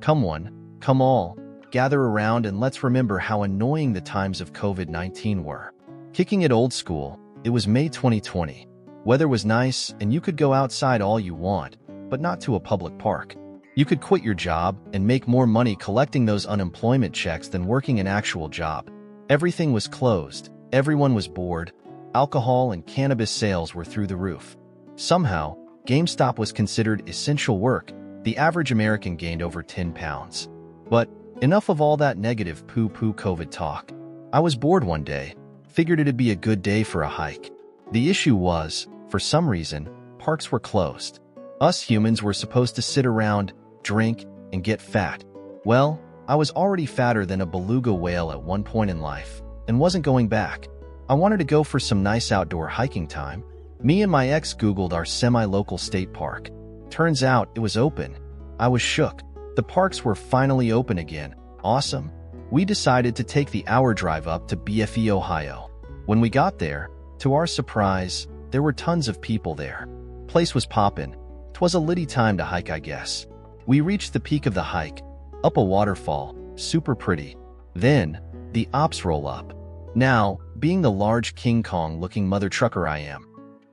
Come one, come all, gather around and let's remember how annoying the times of COVID-19 were. Kicking it old school, it was May 2020. Weather was nice and you could go outside all you want, but not to a public park. You could quit your job and make more money collecting those unemployment checks than working an actual job. Everything was closed, everyone was bored, alcohol and cannabis sales were through the roof. Somehow, GameStop was considered essential work. The average American gained over 10 pounds. But enough of all that negative poo-poo COVID talk. I was bored one day, figured it'd be a good day for a hike. The issue was, for some reason, parks were closed. Us humans were supposed to sit around, drink, and get fat. Well, I was already fatter than a beluga whale at one point in life, and wasn't going back. I wanted to go for some nice outdoor hiking time. Me and my ex Googled our semi-local state park. Turns out it was open. I was shook. The parks were finally open again. Awesome. We decided to take the hour drive up to BFE, Ohio. When we got there, to our surprise, there were tons of people there. Place was poppin'. 'Twas a litty time to hike, I guess. We reached the peak of the hike, up a waterfall, super pretty. Then, the ops roll up. Now, being the large King Kong-looking mother trucker I am,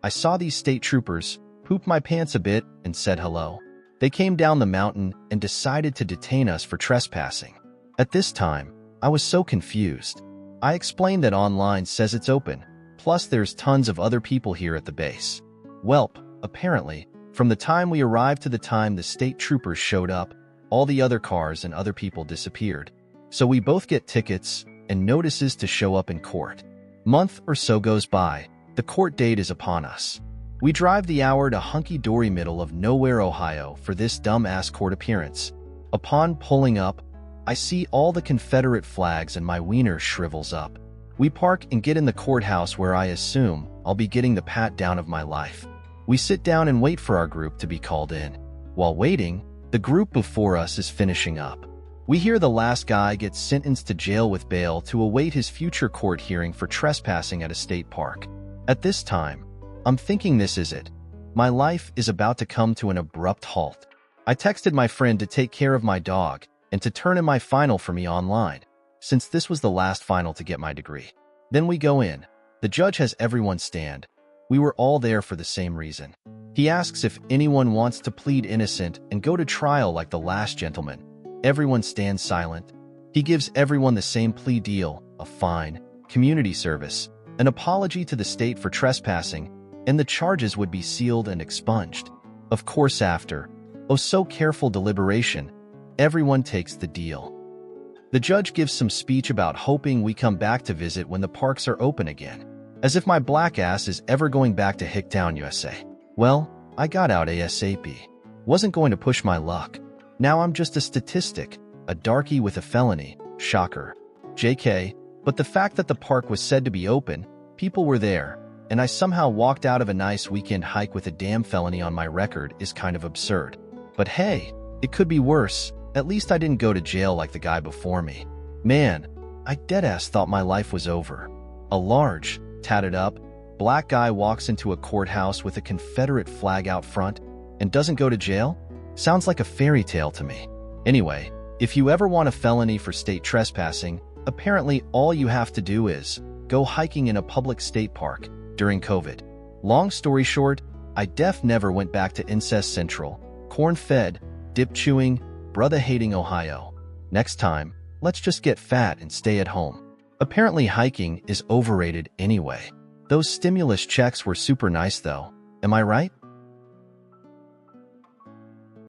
I saw these state troopers, pooped my pants a bit, and said hello. They came down the mountain and decided to detain us for trespassing. At this time, I was so confused. I explained that online says it's open, plus there's tons of other people here at the base. Welp, apparently, from the time we arrived to the time the state troopers showed up, all the other cars and other people disappeared. So we both get tickets and notices to show up in court. Month or so goes by, the court date is upon us. We drive the hour to hunky-dory middle of nowhere, Ohio for this dumb-ass court appearance. Upon pulling up, I see all the Confederate flags and my wiener shrivels up. We park and get in the courthouse where I assume I'll be getting the pat-down of my life. We sit down and wait for our group to be called in. While waiting, the group before us is finishing up. We hear the last guy gets sentenced to jail with bail to await his future court hearing for trespassing at a state park. At this time, I'm thinking this is it. My life is about to come to an abrupt halt. I texted my friend to take care of my dog and to turn in my final for me online, since this was the last final to get my degree. Then we go in. The judge has everyone stand. We were all there for the same reason. He asks if anyone wants to plead innocent and go to trial like the last gentleman. Everyone stands silent. He gives everyone the same plea deal, a fine, community service, an apology to the state for trespassing, and the charges would be sealed and expunged. Of course, after, oh so careful deliberation, everyone takes the deal. The judge gives some speech about hoping we come back to visit when the parks are open again. As if my black ass is ever going back to Hicktown, USA. Well, I got out ASAP. Wasn't going to push my luck. Now I'm just a statistic, a darky with a felony, shocker. JK, but the fact that the park was said to be open, people were there, and I somehow walked out of a nice weekend hike with a damn felony on my record is kind of absurd. But hey, it could be worse. At least I didn't go to jail like the guy before me. Man, I deadass thought my life was over. A large, tatted up, black guy walks into a courthouse with a Confederate flag out front and doesn't go to jail? Sounds like a fairy tale to me. Anyway, if you ever want a felony for state trespassing, apparently all you have to do is go hiking in a public state park during COVID. Long story short, I never went back to Incest Central, corn-fed, dip-chewing, brother-hating Ohio. Next time, let's just get fat and stay at home. Apparently hiking is overrated anyway. Those stimulus checks were super nice though. Am I right?